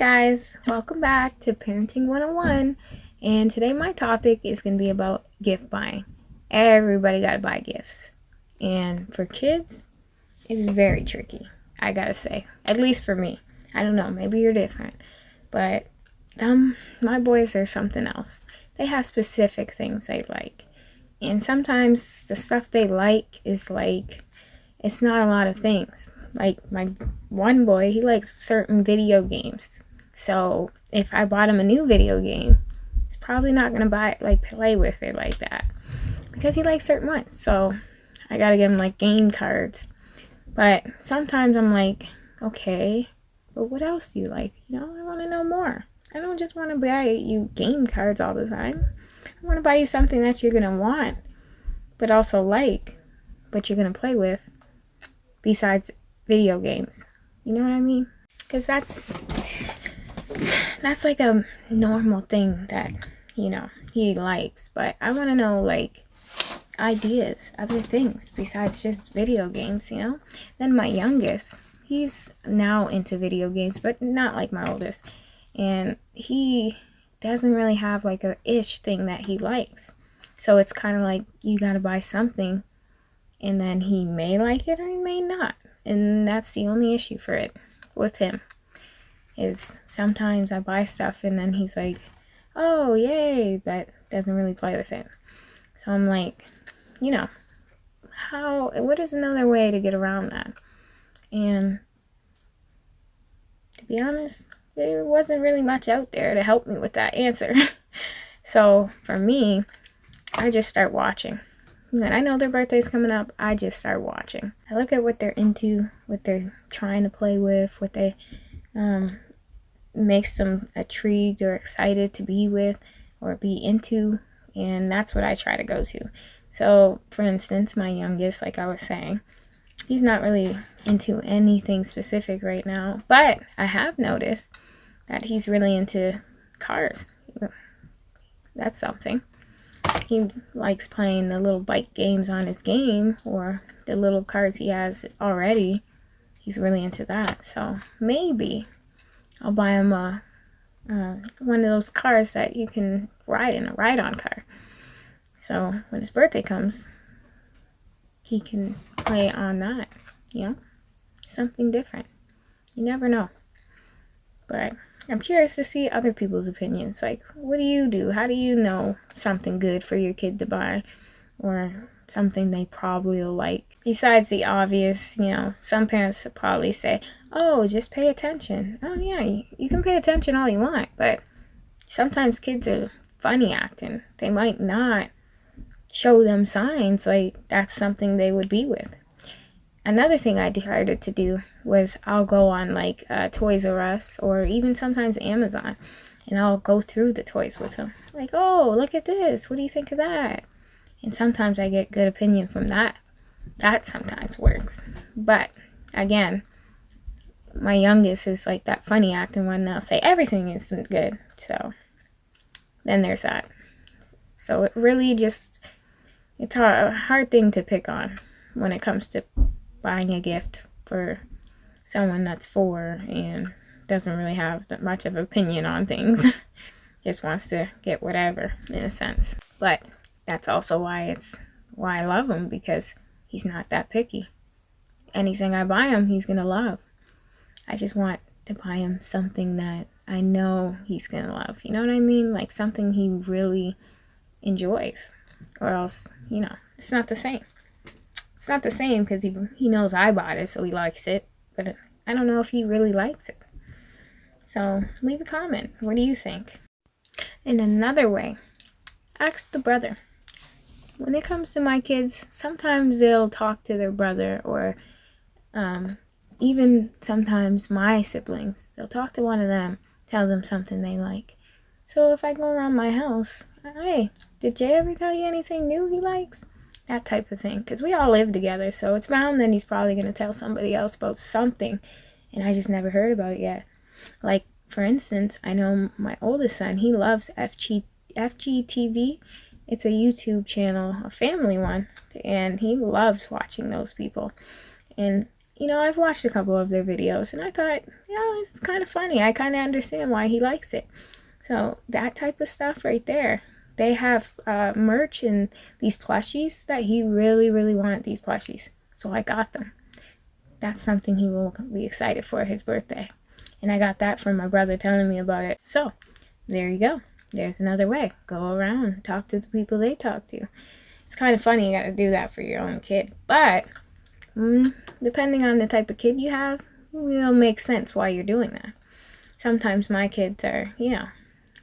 guys, welcome back to Parenting 101, and today my topic is going to be about gift buying. Everybody got to buy gifts, and for kids, it's very tricky, I gotta say, at least for me. I don't know, maybe you're different, but my boys are something else. They have specific things they like, and sometimes the stuff they like is like, it's not a lot of things. Like my one boy, he likes certain video games. So if I bought him a new video game, he's probably not gonna play with it like that because he likes certain ones. So I gotta give him like game cards. But sometimes I'm like, okay, but what else do you like? I want to know more. I don't just want to buy you game cards all the time. I want to buy you something that you're gonna want, but also like, but you're gonna play with besides video games. You know what I mean? Because that's like a normal thing that he likes, but I want to know like ideas, other things besides just video games. Then my youngest, he's now into video games, but not like my oldest, and he doesn't really have like a ish thing that he likes. So it's kind of like you gotta buy something, and then he may like it or he may not. And that's the only issue for it with him, is sometimes I buy stuff and then he's like, oh yay, but doesn't really play with it. So I'm like, what is another way to get around that? And to be honest, there wasn't really much out there to help me with that answer. So for me, I just start watching. When I know their birthday's coming up, I just start watching. I look at what they're into, what they're trying to play with, what they makes them intrigued or excited to be with or be into, and that's what I try to go to. So, for instance, my youngest, like I was saying, he's not really into anything specific right now, but I have noticed that he's really into cars. That's something. He likes playing the little bike games on his game, or the little cars he has already. He's really into that. So maybe I'll buy him one of those cars that you can ride in, a ride-on car. So when his birthday comes, he can play on that, something different. You never know. But I'm curious to see other people's opinions. Like, what do you do? How do you know something good for your kid to buy, or something they probably will like? Besides the obvious, some parents will probably say, oh, just pay attention. Oh yeah, you can pay attention all you want, but sometimes kids are funny acting. They might not show them signs like that's something they would be with. Another thing I decided to do was I'll go on like Toys R Us, or even sometimes Amazon, and I'll go through the toys with them. Like, oh, look at this. What do you think of that? And sometimes I get good opinion from that. That sometimes works. But again, my youngest is like that funny acting one. They'll say everything isn't good. So then there's that. So it really just, it's a hard thing to pick on when it comes to buying a gift for someone that's 4 and doesn't really have that much of an opinion on things. Just wants to get whatever, in a sense. But that's also why I love him, because he's not that picky. Anything I buy him, he's gonna love. I just want to buy him something that I know he's gonna love. You know what I mean? Like something he really enjoys. Or else, it's not the same. It's not the same because he knows I bought it, so he likes it. But I don't know if he really likes it. So leave a comment. What do you think? In another way, ask the brother. When it comes to my kids, sometimes they'll talk to their brother, or even sometimes my siblings. They'll talk to one of them, tell them something they like. So if I go around my house, hey, did Jay ever tell you anything new he likes? That type of thing. Because we all live together, so it's bound that he's probably going to tell somebody else about something, and I just never heard about it yet. Like, for instance, I know my oldest son, he loves FGTV. It's a YouTube channel, a family one, and he loves watching those people. And you know, I've watched a couple of their videos and I thought, yeah, it's kind of funny. I kind of understand why he likes it. So that type of stuff right there. They have merch and these plushies that he really, really wanted these plushies. So I got them. That's something he will be excited for his birthday. And I got that from my brother telling me about it. So there you go. There's another way. Go around, talk to the people they talk to. It's kind of funny you got to do that for your own kid. But depending on the type of kid you have, it will make sense why you're doing that. Sometimes my kids are, you know,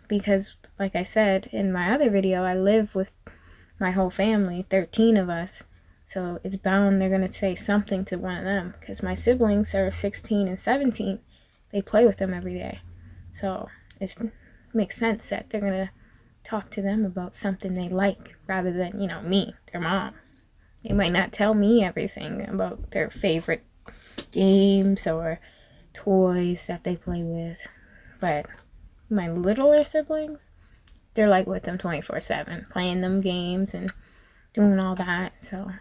because like I said in my other video, I live with my whole family, 13 of us. So it's bound they're going to say something to one of them. Because my siblings are 16 and 17. They play with them every day. So it makes sense that they're going to talk to them about something they like rather than, you know, me, their mom. They might not tell me everything about their favorite games or toys that they play with. But my littler siblings, they're like with them 24/7, playing them games and doing all that. So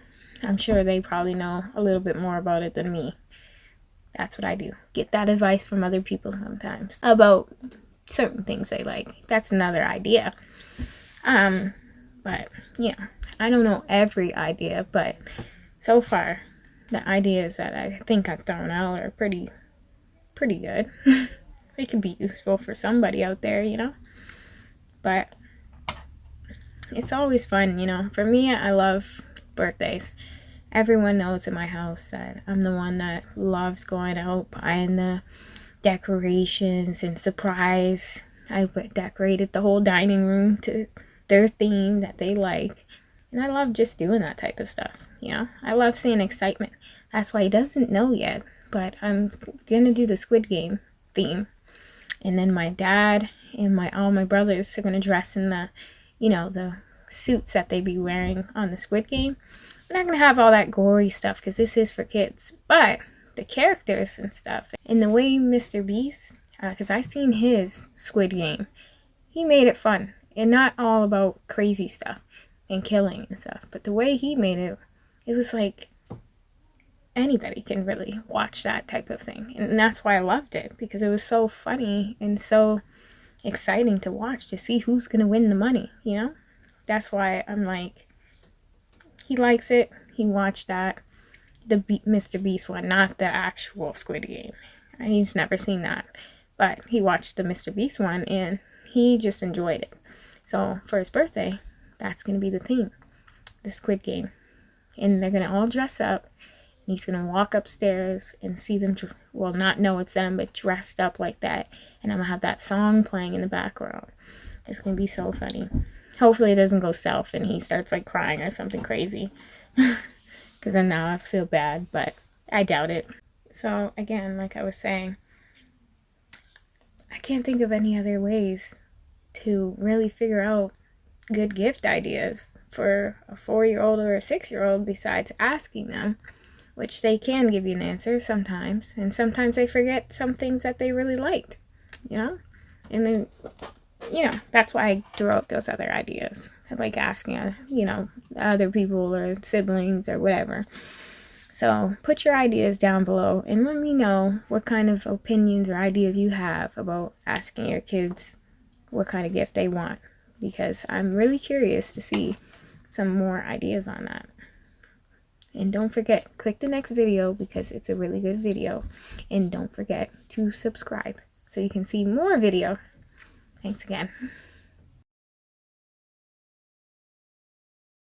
I'm sure they probably know a little bit more about it than me. That's what I do. Get that advice from other people sometimes about certain things they like. That's another idea. But yeah, I don't know every idea, but so far the ideas that I think I've thrown out are pretty good. They could be useful for somebody out there, you know. But it's always fun, you know. For me, I love birthdays. Everyone knows in my house that I'm the one that loves going out, buying the decorations and surprise. I decorated the whole dining room to their theme that they like. And I love just doing that type of stuff, you know. I love seeing excitement. That's why he doesn't know yet, but I'm gonna do the Squid Game theme. And then my dad and all my brothers are gonna dress in the, you know, the suits that they be wearing on the Squid Game. We're not gonna have all that gory stuff because this is for kids, but the characters and stuff and the way Mr. Beast, because I seen his Squid Game, he made it fun and not all about crazy stuff and killing and stuff, but the way he made it, it was like anybody can really watch that type of thing. And that's why I loved it, because it was so funny and so exciting to watch, to see who's gonna win the money, you know. That's why I'm like, he likes it. He watched that, the Mr. Beast one, not the actual Squid Game. He's never seen that, but he watched the Mr. Beast one and he just enjoyed it. So for his birthday, that's gonna be the theme, the Squid Game, and they're gonna all dress up. He's going to walk upstairs and see them, well, not know it's them, but dressed up like that. And I'm going to have that song playing in the background. It's going to be so funny. Hopefully it doesn't go south and he starts like crying or something crazy. Because then now I feel bad, but I doubt it. So again, like I was saying, I can't think of any other ways to really figure out good gift ideas for a 4-year-old or a 6-year-old besides asking them. Which they can give you an answer sometimes, and sometimes they forget some things that they really liked, you know? And then, you know, that's why I threw out those other ideas. I like asking, you know, other people or siblings or whatever. So put your ideas down below and let me know what kind of opinions or ideas you have about asking your kids what kind of gift they want, because I'm really curious to see some more ideas on that. And don't forget, click the next video because it's a really good video. And don't forget to subscribe so you can see more video. Thanks again.